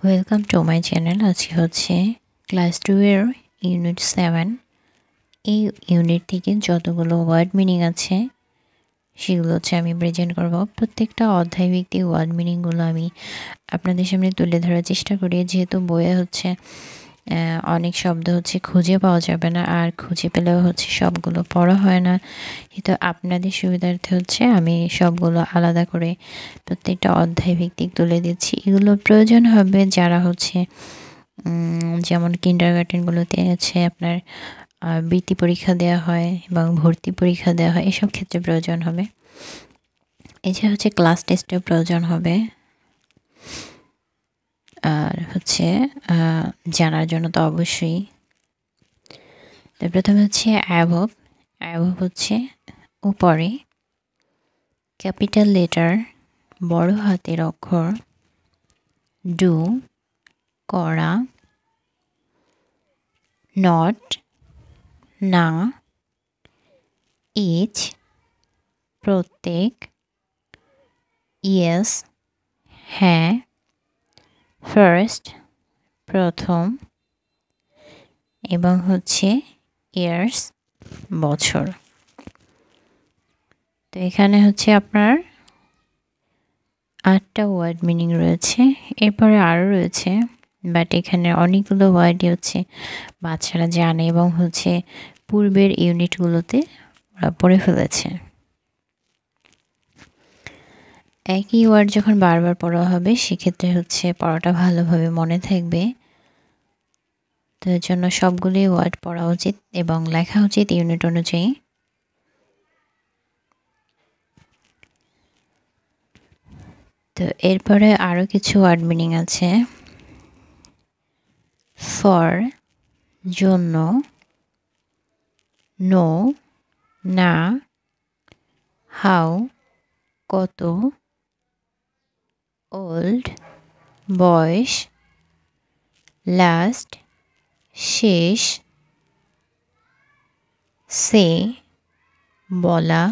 Welcome to my channel. আজকে হচ্ছে class 2 এর ইউনিট 7। এই ইউনিট থেকে যতগুলো ওয়ার্ড মিনিং আছে সেগুলো হচ্ছে আমি প্রেজেন্ট করব। প্রত্যেকটা অধ্যায় ভিত্তিক ওয়ার্ড মিনিংগুলো আমি আপনাদের সামনে তুলে ধরার চেষ্টা করি, যেহেতু বইয়ে হচ্ছে অনেক শব্দ হচ্ছে খুঁজে পাওয়া যাবে না, আর খুঁজে পেলেও হচ্ছে সবগুলো পড়া হয় না। কিন্তু আপনাদের সুবিধার্থে হচ্ছে আমি সবগুলো আলাদা করে প্রত্যেকটা অধ্যায় ভিত্তিক তুলে দিচ্ছি। এগুলো প্রয়োজন হবে যারা হচ্ছে যেমন কিন্ডারগার্টেনগুলোতে আছে আপনার বৃত্তি পরীক্ষা দেওয়া হয় এবং ভর্তি পরীক্ষা দেওয়া হয়, এসব ক্ষেত্রে প্রয়োজন হবে। এছাড়া হচ্ছে ক্লাস টেস্টেও প্রয়োজন হবে। আর হচ্ছে জানার জন্য তো অবশ্যই। তো প্রথমে হচ্ছে অ্যাবভ। অ্যাবভ হচ্ছে উপরে, ক্যাপিটাল লেটার বড় হাতের অক্ষর, ডু করা, নট না, ইচ প্রত্যেক, ইয়েস হ্যাঁ, ফার্স্ট প্রথম, এবং হচ্ছে ইয়ার্স বছর। তো এখানে হচ্ছে আপনার 8টা ওয়ার্ড মিনিং রয়েছে। এরপরে আরও রয়েছে, বাট এখানে অনেকগুলো ওয়ার্ডই হচ্ছে বাচ্চারা জানে এবং হচ্ছে পূর্বের ইউনিটগুলোতে পড়ে ফেলেছে। একই ওয়ার্ড যখন বারবার পড়া হবে সেক্ষেত্রে হচ্ছে পড়াটা ভালোভাবে মনে থাকবে। তো এর জন্য সবগুলি ওয়ার্ড পড়া উচিত এবং লেখা উচিত ইউনিট অনুযায়ী। তো এরপরে আরও কিছু ওয়ার্ড মিনিং আছে। ফর জন্য, নো না, হাউ কত, ওল্ড বয়স, লাস্ট শেষ, সে বলা,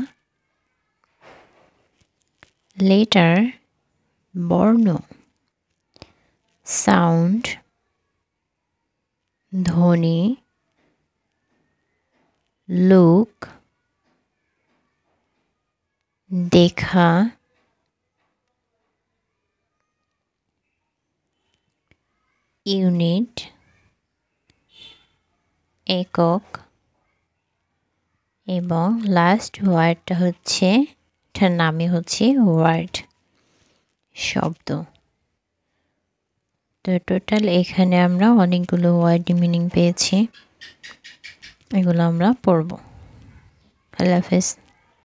লেটার বর্ণ, সাউন্ড ধ্বনি, লুক দেখা, ইউনিট একক, এবং লাস্ট ওয়ার্ডটা হচ্ছে এটার নামই হচ্ছে ওয়ার্ড শব্দ। তো টোটাল এখানে আমরা অনেকগুলো ওয়ার্ড মিনিং পেয়েছি, এগুলো আমরা পড়ব। আল্লাহ হাফেজ।